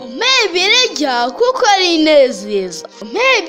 Birya kuko ari inezeza.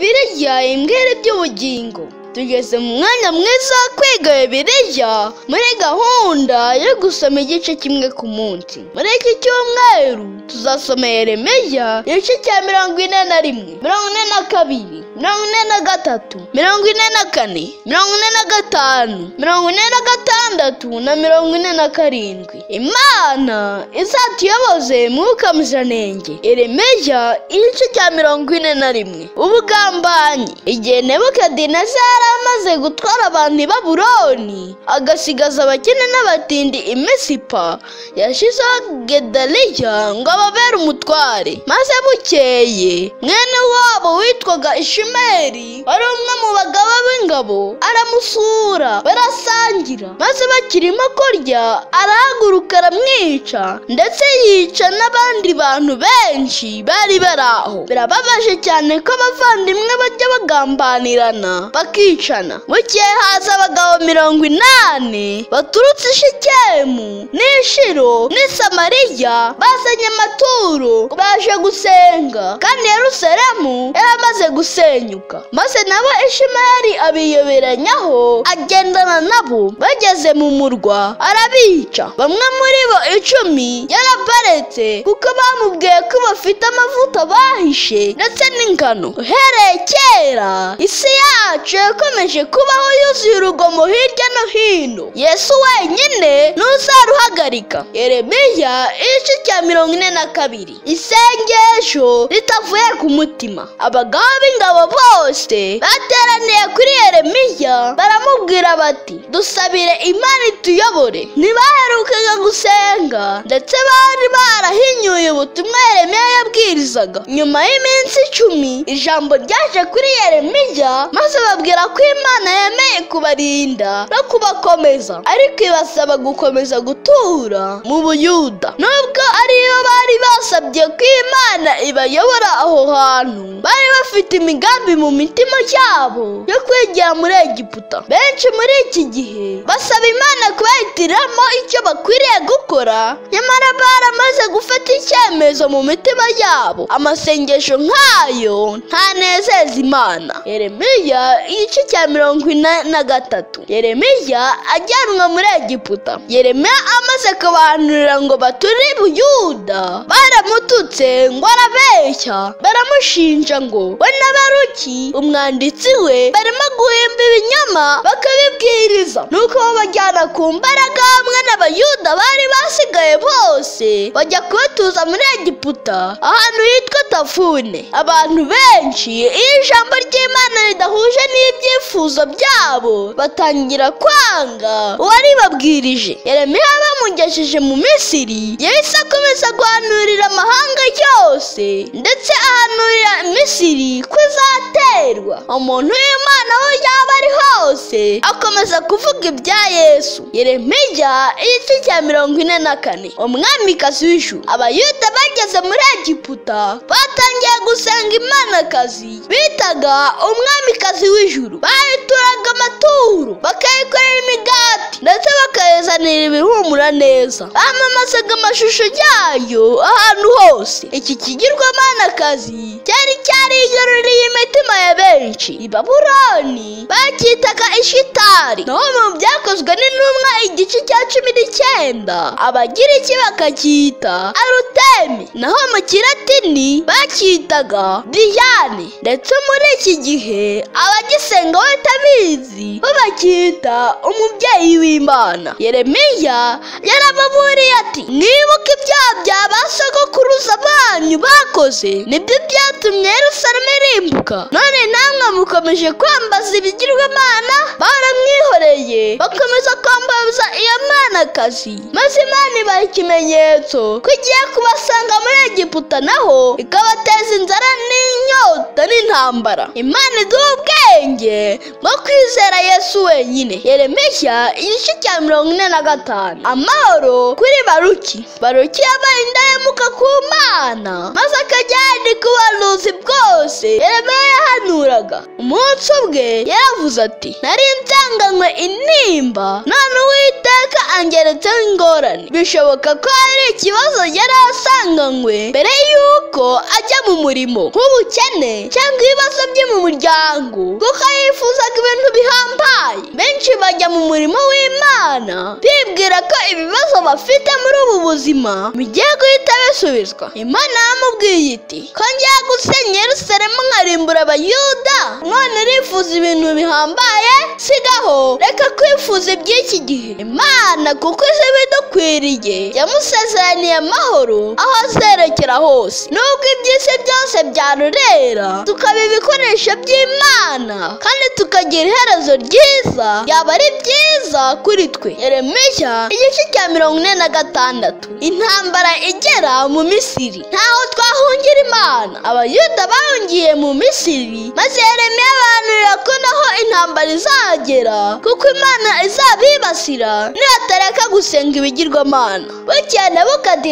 Birya imbwira iby'ubugingo. Tugeze mu mwanya mwiza wo kwiga Bibiliya muri gahunda yo gusoma igice kimwe ku munsi. Muri iki cyumweru tuzasoma Yeremiya igice cya 41, 42, 43, 44, 45, 46 na 47. Imana izatuyoboze Mwuka Muziranenge. Yeremiya igice cya 41. Ubugambanyi. Igihe Nebukadinezari amaze gutwara abantu i Babuloni agasigaza abakene n'abatindi i Misipa, yashizeho Gedaliya ngo ababere umutware. Maze bukeye mwene wabo witwaga Ishimeri wari umwe mu bagaba b'ingabo aramusura, barasangira. Maze bakirimo kurya arahaguruka aramwica, ndetse yica n'abandi bantu benshi bari bari aho. Birababaje cyane ko abavandimwe bajya bagambanirana bakicana. Bukeye haza abagabo 80 baturutse i Shekemu n'i Shilo n'i Samariya, bazanye amaturo baje gusenga, kandi Yerusalemu yaramaze gusenyuka. Maze nabo Ishimeri abiyoberanyaho agendana nabo. Bageze mu murwa arabica. Bamwe muri bo 10 yarabaretse kuko bamubwiye ko bafite amavuta bahishe ndetse n'ingano. Uhereye kera isi yacu yakomeje kubaho yuzuye urugomo hirya no hino. Yesu wenyine ntuzaruhagarika. Yeremiya igice cya 42. Isengesho ritavuye ku mutima. Abagabo b'ingabo bose bateraniye kuri Yeremiya baramubwira bati, dusabire Imana ituyobore. Ntibaherukaga gusenga ndetse bari barahinyuye ubutumwa Yeremiya yabwirizaga. Nyuma y'iminsi 10 ijambo ryaje kuri Yeremiya, maze babwira ko Imana yemeye kubarinda no kubakomeza, ariko ibasaba gukomeza gutura mu Buyuda. Nubwo ariyo bari basabye ko Imana ibayobora aho hantu, bari bafite imigambi mu mitima yabo yo kwigira muri Egiputa. Benshi muri iki gihe basaba Imana kubahitiramo icyo bakwiriye gukora, nyamara baramaze gufata icyemezo mu mitima yabo. Amasengesho nk'ayo ntanezeza Imana. Yeremiya igice cya 43. Yeremiya ajyanwa muri Egiputa. Yeremiya amaze kubahanurira ngo bature i Buyuda, baramututse ngo arabeshya. Baramushinja ngo we na Baruki umwanditsi we barimo guhimba ibinyoma bakabibwiriza. Nuko babajyana ku mbaraga hamwe n'Abayuda bari basigaye bose, bajya kubatuza muri Egiputa ahantu hitwa Tafune. Abantu benshi iyo ijambo ry'Imana ridahuje n'ibyifuzo byabo batangira kwanga uwaribabwirije. Yeremiya bamugejeje mu Misiri, yahise akomeza guhanurira amahanga yose, ndetse ahanurira Misiri ko izaterwa. Umuntu w'Imana aho yaba ari hose akomeza kuvuga ibya Yesu. Yeremiya igice cya 44. Umwamikazi w'ijuru. Abayuda bageze muri Egiputa batangiye gusenga Imanakazi bitaga umwamikazi w'ijuru. Bayituraga amaturo, bakayikorera imigati, ndetse bakayizanira ibihumura neza. Bamamazaga amashusho yayo ahantu hose. Iki kigirwamanakazi cyari cyarigaruriye imitima ya benshi. I Babuloni bacyitaga Ishitari. Naho mu Byakozwe n'Intumwa igice cya 19 Abagiriki bakacyita Arutemi. Naho mu Kilatini bacyitaga Diyane. Ndetse muri iki gihe abagisenga batabizi bo bacyita umubyeyi w'Imana. Yeremiya yarababuriye ati, mwibuke ibyaha bya ba sogokuruza banyu bakoze, nibyo byatumye Yerusalemu irimbuka. None namwe mukomeje kwambaza ibigirwamana. Baramwihoreye bakomeza kwambaza iyo Manakazi. Maze Imana ibaha ikimenyetso ko igiye kubasanga muri Egiputa, naho ikabateza inzara n'inyota n'intambara. Imana iduha ubwenge bwo kwizera Yesu wenyine. Yeremiya igice cya 45. Amahoro kuri Baruki. Baruki yabaye indahemuka ku Mana, maze akajya kandi ku buhanuzi bwose Yeremiya yahanuraga. Umunsi umwe yaravuze ati, nari nsanganywe intimba, none Uwiteka angeretseho ingorane. Bishoboka ko hari ikibazo yari asanganywe mbere y'uko ajya mu murimo, nk'ubukene cyangwa ibibazo byo mu muryango, kuko yifuzaga ibintu bihambaye. Benshi bajya mu murimo w'Imana bibwira ko ibibazo bafite muri ubu buzima bigiye guhita bisubizwa. Imana yamubwiye iti, ko ngiye gusenya Yerusalemu nkarimbura Abayuda, none urifuza ibintu bihambaye? Sigaho, reka kwifuza iby'iki gihe. Imana kuko izi ibidukwiriye yamusezeraniye amahoro aho azerekera hose. Nubwo iby'isi byose byarurera, tukaba ibikoresho by'Imana kandi tukagira iherezo ryiza, yaba ari byiza kuri twe. Yeremiya igice cya 46. Intambara igera mu Misiri. Ntaho twahungira Imana. Abayuda bahungiye mu Misiri, maze Yeremiya abahanurira ko naho intambara izagera, kuko Imana izabibasira nibatareka gusenga ibigirwamana. Bukeye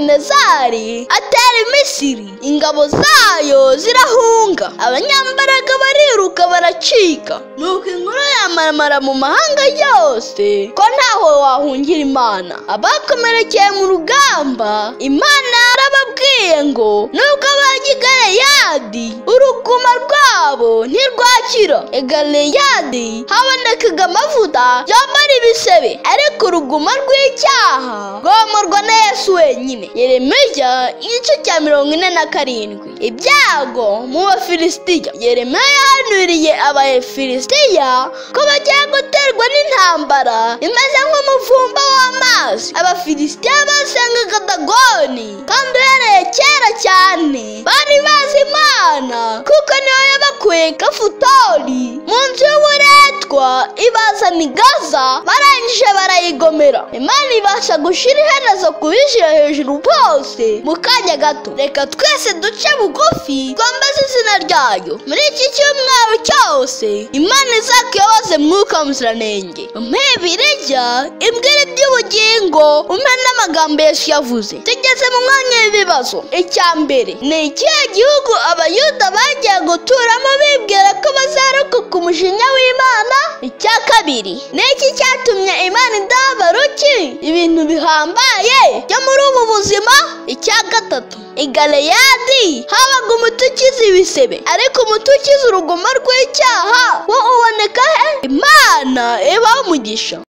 Nebukadinezari atera Misiri, ingabo zayo zirahunga, abanyambaraga bariruka baracika. Nuko inkuru yamamara mu mahanga yose ko ntaho wahungira Imana. Abakomerekeye mu rugamba, Imana yarababwiye ngo nubwo bajya i Galeyadi, uruguma rwabo ntirwakira. I Galeyadi habonekaga amavuta yamara ibisebe, ariko uruguma rw'icyaha rwomorwa na Yesu wenyine. Yeremiya igice cya 47. Ibyago mu Bafilisitiya. Yeremiya yahanuriye Abafilisitiya ko bagiye guterwa n'intambara imeze nk'umuvumba w'amazi. Abafilisitiya basengaga Dagoni, kandi uhereye kera cyane bari bazi Imana, kuko niyo yabakuye Kafutori mu nzu y'uburetwa ibazana i Gaza, barangije barayigomera. Imana ibasha gushira iherezo ku bishyira hejuru bose mu kanya gato. Reka twese duce bugufi twambaze izina ryayo. Muri iki cyumweru cyose Imana izakuyoboze Mwuka Muziranenge, umpe Bibiliya imbwira iby'ubugingo, umpe n'amagambo Yesu yavuze. Tugeze mu mwanya w'ibibazo. Icya mbere, ni ikihe gihugu Abayuda bagiye guturamo bibwira ko bazarokoka umujinya w'Imana? Icya kabiri, ni iki cyatumye Imana idaha Baruki ibintu bihambaye byo muri ubu buzima? Icya gatatu, i Galeyadi habaga umuti ukiza ibisebe, ariko umuti ukiza uruguma rw'icyaha wo uboneka he? Imana ibahe umugisha.